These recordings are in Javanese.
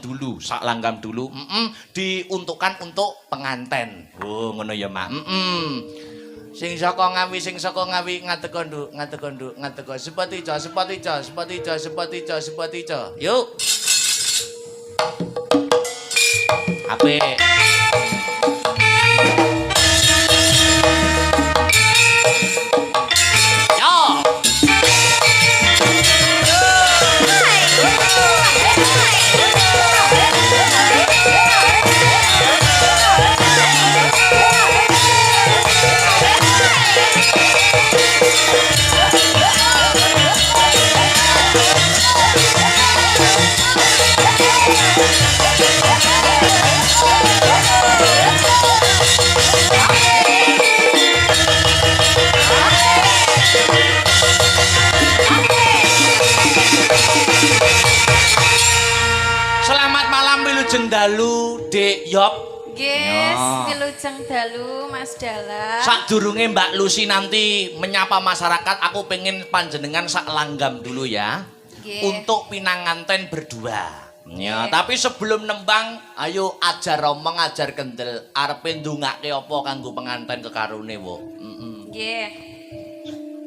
dulu, sak langgam dulu. Diuntukkan untuk penganten. Oh, ngono ya, Mak. Sing saka ngawi ngateko nduk, ngateko sepatico. Yuk. Apik. Wilujeng dalu Dek Yop. Yes, wilujeng dalu Mas Dala. Sadurunge Mbak Lucy nanti menyapa masyarakat, aku pengen panjenengan sak langgam dulu ya. Untuk pinanganten berdua. Ya, tapi sebelum nembang, ayo ajar omong, ajar kendel. Arepe ndongake apa kanggo penganten kekarune, wo. Nggih.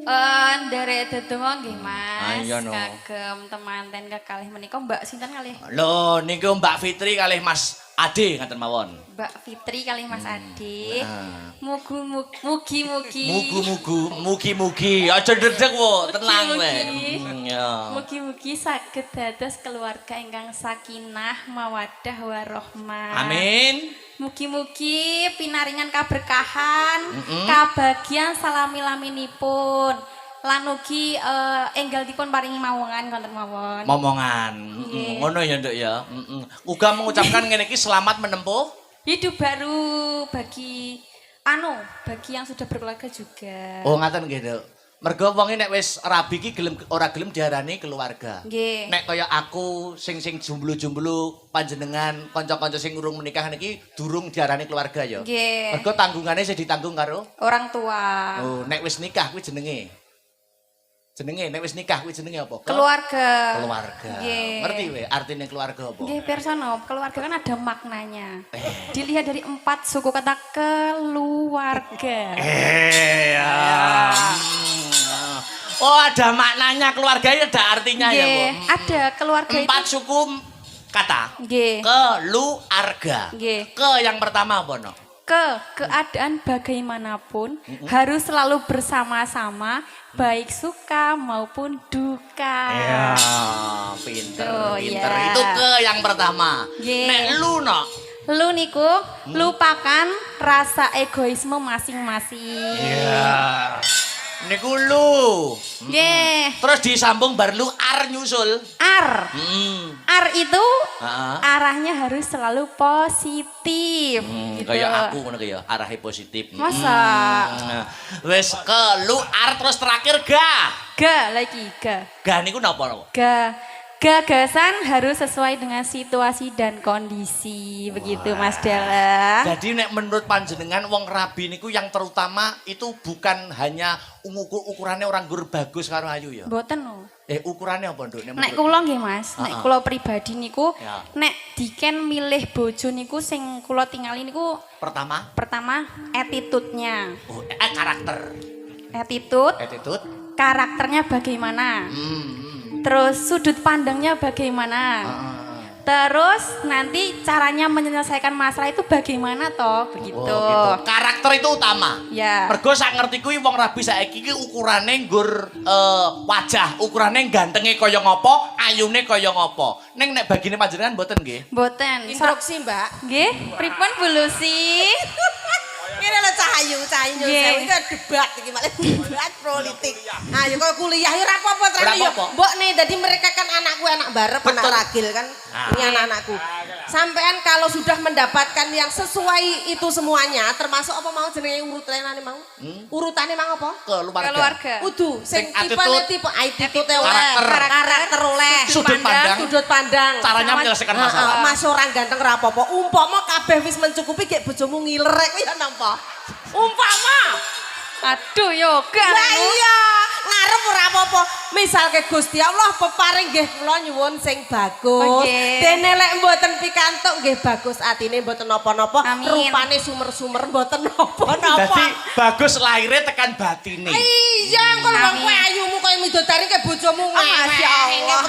Ndare dedonga nggih Mas. Ayo no. Kagem temanten kekalih menika Mbak sinten kalih? Lho, niku Mbak Fitri kalih Mas Ade ngaten mawon. Mbak Fitri kalih Mas Ade. Mugi-mugi. Mugi-mugi. Aja ndredeg wo, tenang we. Mugi-mugi saged dados keluarga ingkang sakinah, mawaddah warahmah. Amin. Mugi-mugi pinaringan kaberkahan, kabagian salami-laminipun. Lan ugi enggal dipun paringi mawongan konten mawon. Momongan. Ngono ya, Nduk ya. Uga mengucapkan ngene iki selamat menempuh hidup baru bagi bagi yang sudah berkeluarga juga. Oh, ngaten nggih, Nduk. Mergo wong nek wis rabi iki gelem ora gelem diarani keluarga. Nggih. Nek kaya aku sing jomblo-jomblo panjenengan kanca-kanca sing urung menikah niki durung diarani keluarga ya. Nggih. Mergo tanggungane sing ditanggung karo orang tua. Oh, nek wis nikah kuwi jenenge. Nek wis nikah kuwi jenenge apa? Keluarga. Keluarga. Nggih. Ngerti we artine keluarga apa? Nggih, pirsa keluarga kan ada maknanya. Dilihat dari 4 suku kata keluarga. Ya. Oh, ada maknanya keluarga ya, ada artinya ya, Bu. Ada keluarga 4 itu. suku kata. Nggih. Keluarga. Nggih. Ke yang pertama apa no? Keadaan bagaimanapun harus selalu bersama-sama, baik suka maupun duka. Ya, pinter. Ya. Itu ke yang pertama. Nek lu no? Lu niku lupakan rasa egoisme masing-masing. Iya. Niku lu. Nggih. Terus disambung bar lu ar nyusul. Ar. Ar itu arahnya harus selalu positif. Gitu. Kayak aku ngono ya, arahnya positif. Masa? Wes ke lu ar terus terakhir ga. Ga lagi ga. Ga niku napa? Ga. Gagasan harus sesuai dengan situasi dan kondisi. Begitu Mas Dala. Jadi nek menurut panjenengan wong rabi niku yang terutama itu bukan hanya ukurannya orang gur bagus karo ayu ya. Mboten no. Ukurannya apa, Nduk? Nek kula nggih Mas, nek kula pribadi niku ya. Nek diken milih bojo niku sing kula tingali niku pertama attitude-nya. Oh, karakter. Attitude. Karakternya bagaimana? Terus sudut pandangnya bagaimana? Terus nanti caranya menyelesaikan masalah itu bagaimana toh? Begitu. Oh, gitu. Karakter itu utama. Ya. Mergo sak ngerti kuwi wong rabi saiki iki ukurane nggur wajah, ukurane gantenge kaya ngopo, ayune kaya ngopo. Ning nek bagine panjenengan mboten nggih? Mboten. Instruksi, Mbak. Nggih, pripun Bu Lucy? Ini lho Cahayu sewu iki debat iki malah debat politik. Ayo kok kuliah ya ora apa-apa trene ya. Mbok nih dadi mereka kan anakku anak barep, anak ragil kan. Ini anak-anakku. Sampean kalau sudah mendapatkan yang sesuai itu semuanya termasuk apa mau jenenge urutanane mau? Urutane mau apa? Keluarga. Kudu sing tipe attitude karakter oleh. Sudut pandang. Caranya menyelesaikan masalah. Mas orang ganteng ra apa-apa. Umpama kabeh wis mencukupi gek bojomu ngiler kuwi ya napa? Umpama. Aduh yoga. Lah iya, ngarep ngarep ora apa-apa. Misalke Gusti Allah peparing nggih kula nyuwun sing bagus. Dene lek mboten pikantuk nggih bagus atine mboten napa-napa. Rupane sumer-sumer mboten napa-napa. Dadi bagus lahire tekan batine. Iya, kok wong kowe ayumu koyo midodari ke bojomu. Masyaallah.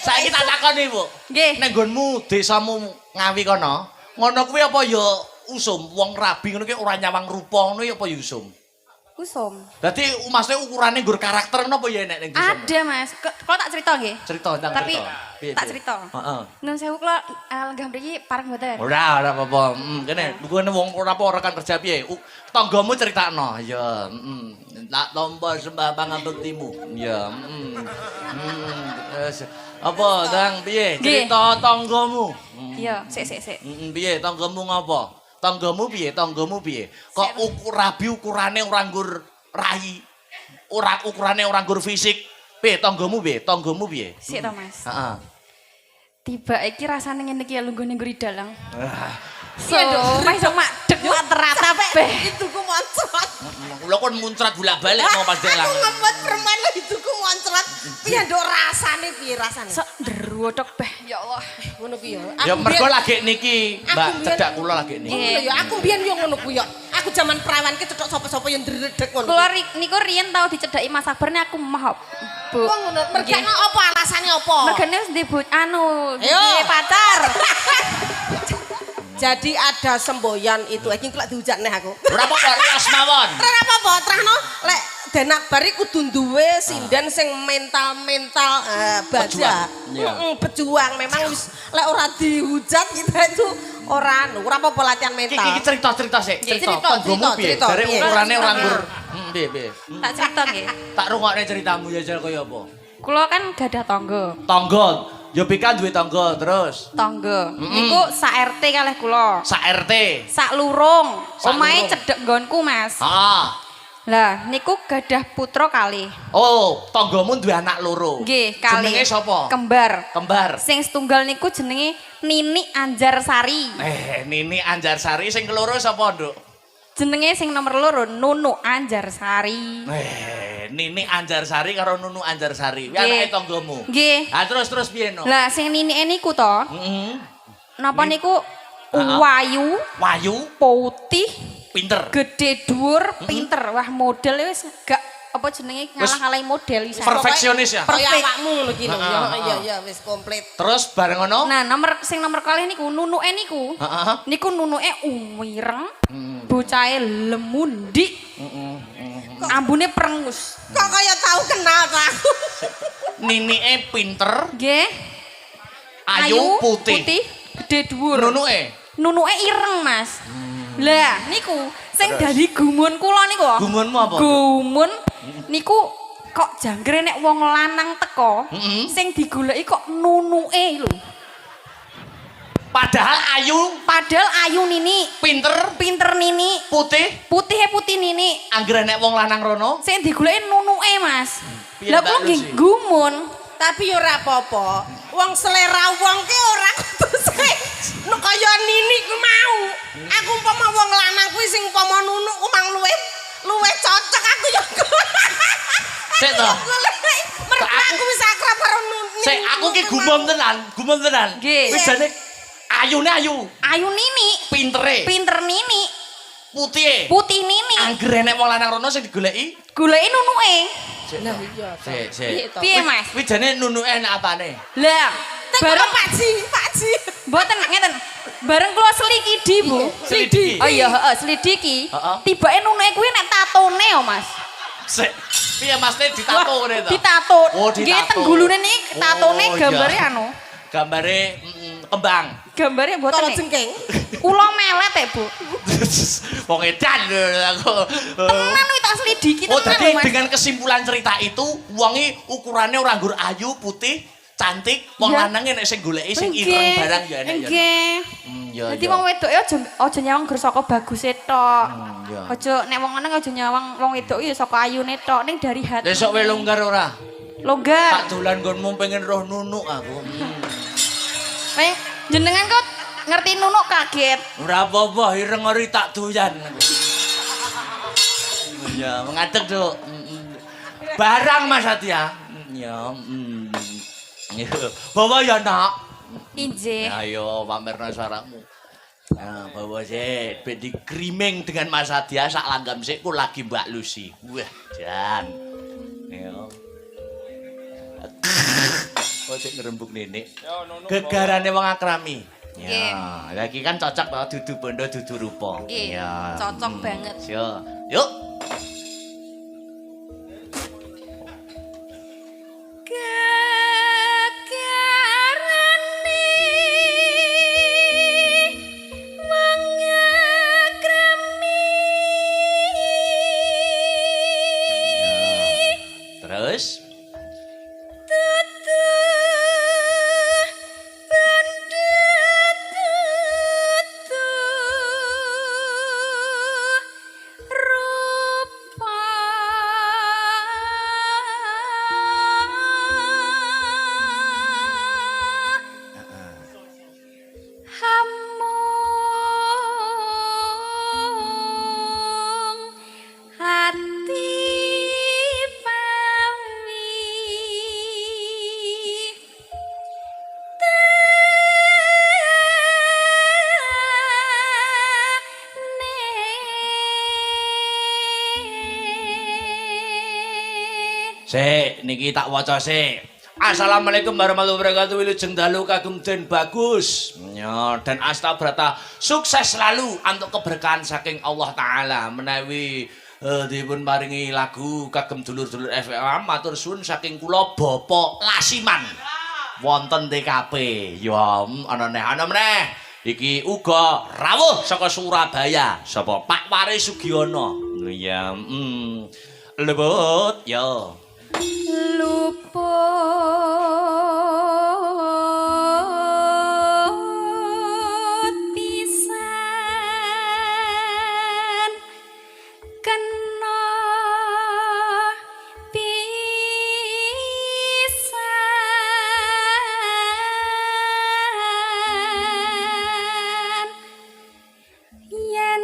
Saiki tak takoni, Bu. Nggih. Nek nggonmu desamu Ngawi kono, ngono kuwi apa ya usum wong rabi ngono ki ora nyawang rupa ngono ya apa ya usum? Usum. Dadi maksudnya ukurane nggur karakter napa ya nek ning desa? Ada Mas. Kalau tak cerita nggih. Cerita tentang Tapi cerita. tak cerita. Heeh. Nun sewu kula lenggah mriki pareng mboten. Ora apa-apa. Kene lungguhane wong ora apa rekan kerja piye? Tanggamu critakno. Ya, tak tampa sembah pangabektimu. Ya, Terus apa, Dang? Piye? Cerita tanggamu. Iya, sik. Piye tanggamu ngapa? Tanggamu piye? Kok rabi ukurane ora nggur rai. Ora ukurane ora nggur fisik. Piye tanggamu piye? Sik to, Mas. Heeh. Tiba iki rasane ngene iki ya lunggone ngguri dalang. So, Iya dong. Mas mak dek mak terata beh. Ituku moncrat. Lho kon muncrat bolak-balik mau pas dalang. Aku ngebuat permen lho ituku moncrat. Piye nduk rasane piye rasane? Sok ndero tok beh. Ya Allah. Ngono piye? Ya mergo lagi niki, Mbak, Aku cedak kula lagi niki. Ngono ya, aku mbiyen yo ngono ku yo. Aku zaman perawan ki cetok sapa-sapa yang ndredeg ngono. Kula niku riyen tau dicedhaki Mas Akbarne aku mah, Bu. Wong ngono, mergane apa alasane apa? Mergane wis ndebut Ayo. duwe pacar. Jadi ada semboyan itu, iki kelak diujan neh aku. Ora apa-apa, rias mawon. Ora apa-apa, terahno lek Denak Bari kudu duwe sinden sing mental-mental baja. Pejuang memang wis lek ora dihujat kita itu ora apa-apa latihan mental. Iki cerita sik, cerita. Tanggomu piye? Jare ukurane ora nggur. Piye? Tak cerita nggih. Tak rungokne ceritamu ya jare kaya apa? Kula kan gadah tangga. Tangga. Ya Pika duwe tangga terus. Tangga. Niku sak RT kalih kula. Sak RT. Sak lurung. Omahe cedhek nggonku, Mas. Heeh. Lah, niku gadah putra kalih. Oh, tanggamu duwe anak loro. Nggih, kalih. Jenenge sapa? Kembar. Sing setunggal niku jenenge Nini Anjarsari. Nini Anjarsari sing keloro sapa, Nduk? Jenenge sing nomor loro Nunu Anjarsari. Nini Anjarsari karo Nunu Anjarsari. Kuwi anake tanggamu. Nggih. Ah terus piye no? Lah sing ninike niku to. Napa niku wayu, putih, pinter. gede dhuwur, pinter. Wah, model wis gak apa jenenge ngalah-ngalahi model wis. Perfeksionis ya. Kaya awakmu ngono iki lho. Iya wis komplit. Terus bareng ngono? Nah, nomor kalih niku nunuke niku. Niku nunuke umireng. Bocahe lemundik. Ambune prengus. Kok kaya tahu kenal ta aku. Ninike pinter. Nggih. Ayu putih. Gede dhuwur. Nunuke ireng, Mas. Lah, niku sing dadi gumun kula niku. Gumunmu apa? Gumun niku kok janggre nek wong lanang teko, sing digoleki kok nunuke lho. Padahal ayu Nini, pinter Nini, putih Nini. Anggere nek wong lanang rono, sing digoleki nunuke, Mas. Lah kok nggih gumun, tapi ora apa-apa. Wong selera wong ki ora kudu sing kaya Nini ku mau. Aku umpama wong lanang kuwi sing umpama nunuk ku mang luwih cocok aku ya. Sik to. Mergo aku wis akrab karo Nuni. Sik aku ki gumon tenan. Wis jane ayune ayu Nini, pinter Nini, putih Nini. Anggere nek wong lanang rono sing digoleki nunuke. Lah iya. Sik. Piye, Mas? Kuwi jane nunuke enak apane? Lah, bareng Pak Ji. Mboten ngeten. Bareng kula selikidi, Bu. Selidiki. Oh iya, selidiki. Tibake nunuke kuwi nek tatone yo, Mas. Sik. Piye Mas ditato ngene to? Ditato. Oh, Nggih tenggulune niki tatone gambare anu. Gambare kembang. Gambare mboten. Kala jengking. Ula melet e, Bu. Wong edan aku. Tenan kuwi tak selidiki tenan. Oh, jadi dengan kesimpulan cerita itu, wongi ukurannya orang nggur ayu, putih, cantik, wong lanange nek sing goleki sing ireng barang ya enak ya. Nggih. Dadi wong wedoke aja nyawang gur saka baguse tok. Aja nek wong lanang aja nyawang wong wedok ya saka ayune tok, ning dari hati. Besok wae longgar ora? Longgar. Tak dolan nggonmu pengen roh nunuk aku. Jenengan kok ngerti nunuk kaget. Ora apa-apa, ireng ori tak doyan. Ya, mengadeg, Duk. Barang Mas Satya. Ya. Bawa ya nak. Injih. Ayo pamerno suaramu. Nah, bawa sih, di creaming dengan Mas Satya sak langgam sih, ku lagi Mbak Lucy. Wah, jan. Yo. Oh, sik ngerembuk nenek. Gegarane wong akrami. Ya, lagi kan cocok to dudu bondo dudu rupa. Ya, cocok banget. Yo. Yuk. Terus Sik, niki tak waca sik. Assalamualaikum warahmatullahi wabarakatuh. Wilujeng dalu kagem Den Bagus. Ya, dan Astabrata sukses selalu untuk keberkahan saking Allah taala menawi dipun paringi lagu kagem dulur-dulur FM matur suwun saking kula Bapak Lasiman. Wonten TKP. Ya, ana meneh. Iki uga rawuh saka Surabaya. Sapa Pak Waris Sugiono. Ya, lebut ya. Luput pisan kena pisan yen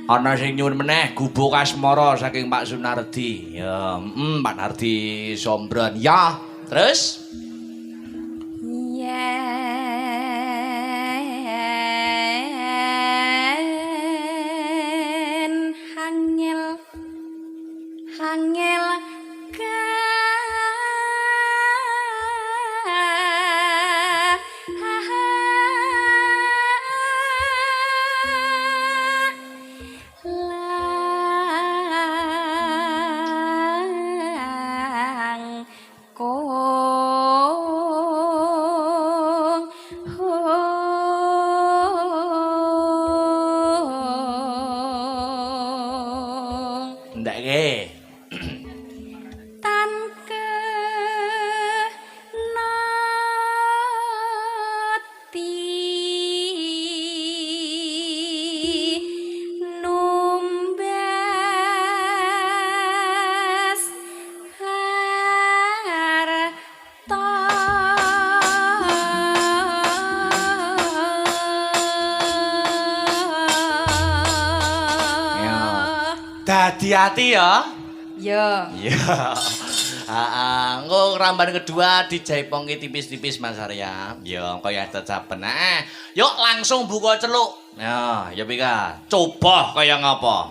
ana sing nyuwun meneh gubuk asmara saking Pak Sunardi. Ya, Pak Nardi Sombron. Ya, terus yen hangel ndake tan kenoti numbas harta hati-hati ya. Ya. Ya. Engko ramban kedua dijaipongke tipis-tipis Mas Arya. Ya, kaya tecapen. Yuk langsung buka celuk. Ya, ya pika. Coba kaya ngapa?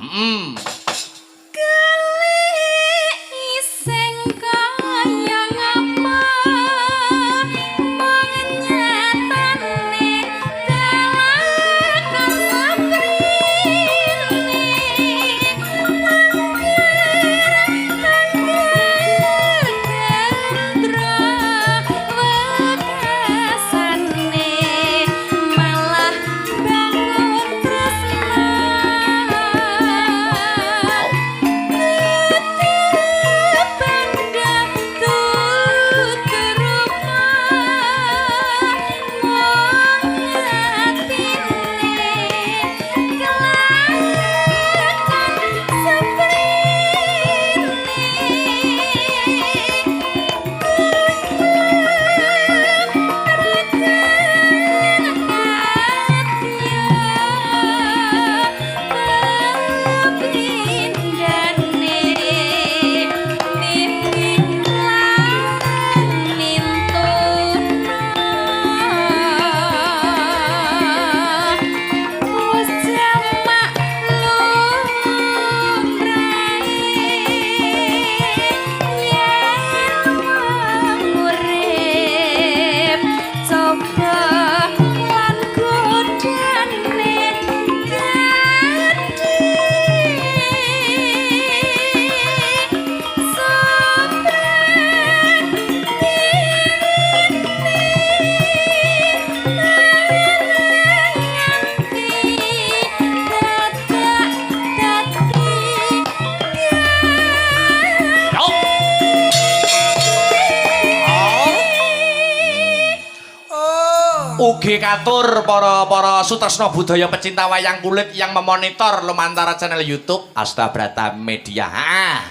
nggih katur para sutresna budaya pecinta wayang kulit yang memonitor lumantar channel YouTube Astabrata Media.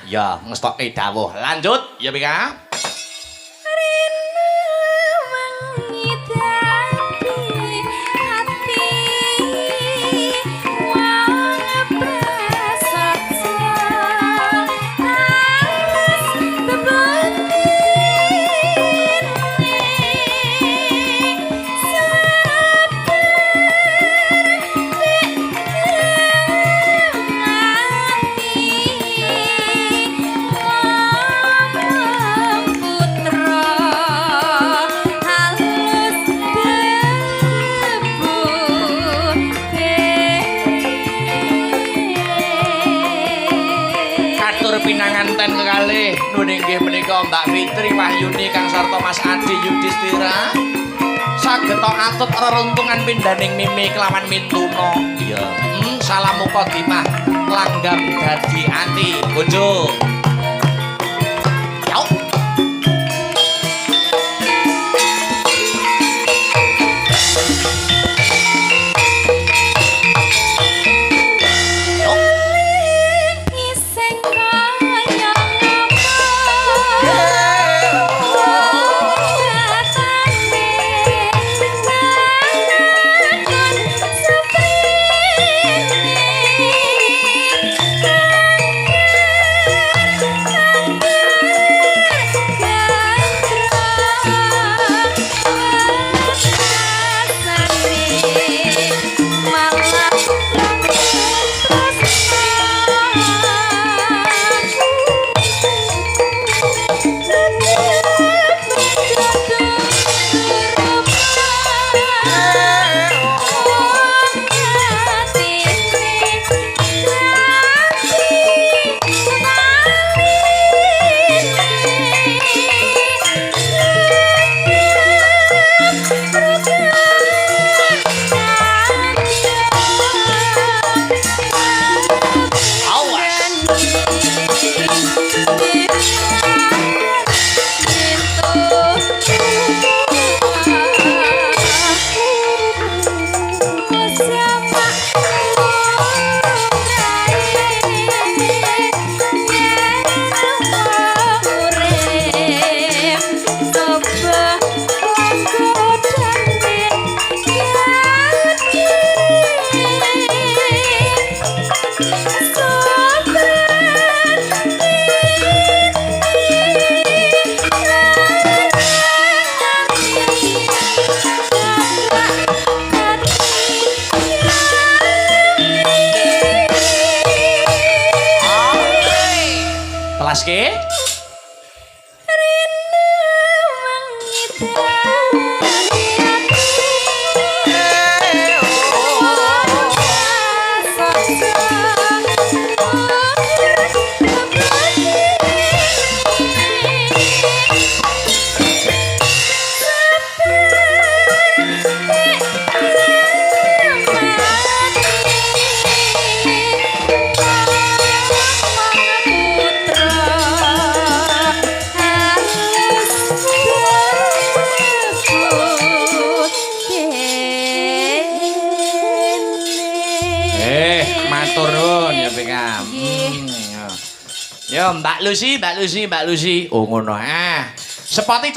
Ya ngestokke dawuh. Lanjut ya Pika. Pinanganten kekalih nuning nggih menika Mbak Fitri Wahyuni Kang sarta Mas Adi Yudhistira saged atut reruntungan pindaning Mimi kelawan Mintuna. Iya. Salam mukadimah langgam dadi ati bojo. Yo. Laske matur nuwun ya Pingam. Ya Mbak Lucy. Oh ngono. Sepati